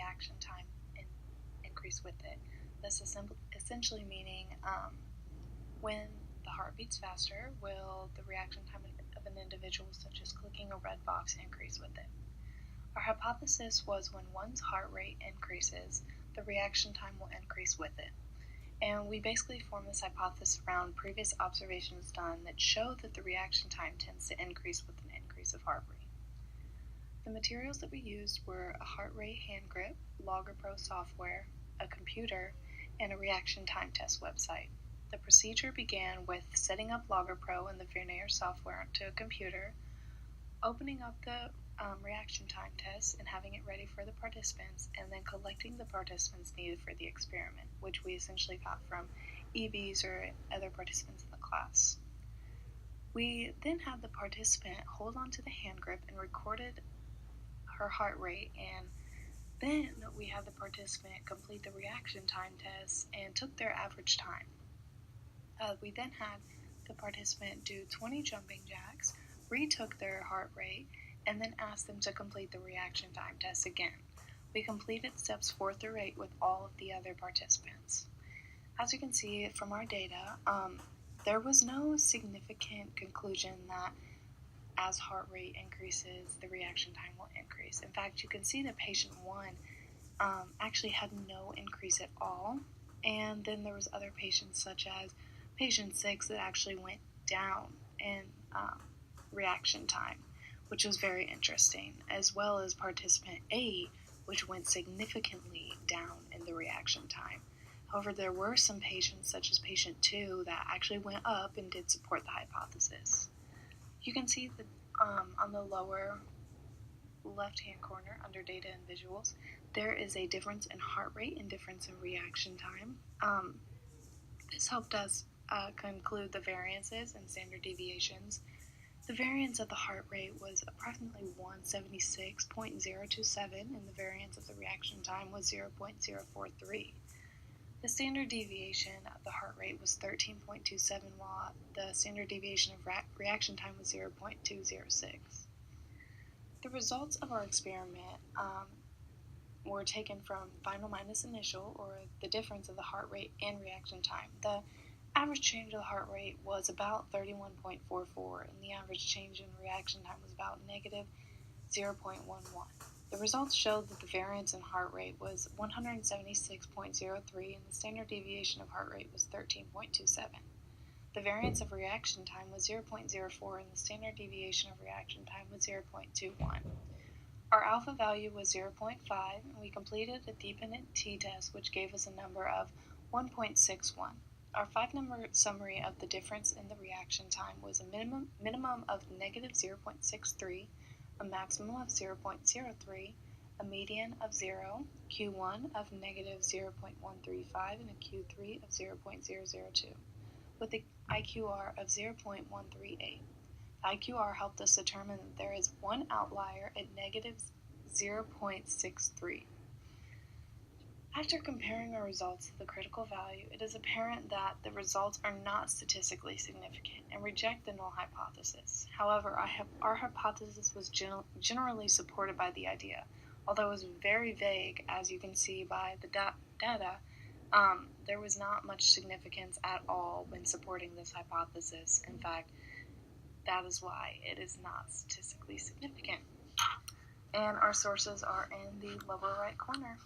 reaction time increase with it. This is essentially meaning when the heart beats faster, will the reaction time of an individual, such as clicking a red box, increase with it? Our hypothesis was when one's heart rate increases, the reaction time will increase with it. And we basically formed this hypothesis around previous observations done that show that the reaction time tends to increase with an increase of heart rate. The materials that we used were a heart rate hand grip, LoggerPro software, a computer, and a reaction time test website. The procedure began with setting up LoggerPro and the Vernier software onto a computer, opening up the reaction time test and having it ready for the participants, and then collecting the participants needed for the experiment, which we essentially got from EVs or other participants in the class. We then had the participant hold onto the hand grip and recorded her heart rate, and then we had the participant complete the reaction time test and took their average time. We then had the participant do 20 jumping jacks, retook their heart rate, and then asked them to complete the reaction time test again. We completed steps 4 through 8 with all of the other participants. As you can see from our data, there was no significant conclusion that as heart rate increases, the reaction time will increase. In fact, you can see that patient 1 actually had no increase at all, and then there was other patients such as patient 6 that actually went down in reaction time, which was very interesting, as well as participant 8, which went significantly down in the reaction time. However, there were some patients, such as patient 2, that actually went up and did support the hypothesis. You can see that on the lower left-hand corner under data and visuals, there is a difference in heart rate and difference in reaction time. This helped us conclude the variances and standard deviations. The variance of the heart rate was approximately 176.027, and the variance of the reaction time was 0.043. The standard deviation of the heart rate was 13.27, while the standard deviation of reaction time was 0.206. The results of our experiment were taken from final minus initial, or the difference of the heart rate and reaction time. The average change of the heart rate was about 31.44, and the average change in reaction time was about negative 0.11. The results showed that the variance in heart rate was 176.03, and the standard deviation of heart rate was 13.27. The variance of reaction time was 0.04, and the standard deviation of reaction time was 0.21. Our alpha value was 0.5, and we completed a dependent t-test, which gave us a number of 1.61. Our 5-number summary of the difference in the reaction time was a minimum of negative 0.63, a maximum of 0.03, a median of 0, Q1 of negative 0.135, and a Q3 of 0.002, with the IQR of 0.138. IQR helped us determine that there is one outlier at negative 0.63. After comparing our results to the critical value, it is apparent that the results are not statistically significant and reject the null hypothesis. However, our hypothesis was generally supported by the idea. Although it was very vague, as you can see by the data, there was not much significance at all when supporting this hypothesis. In fact, that is why it is not statistically significant. And our sources are in the lower right corner.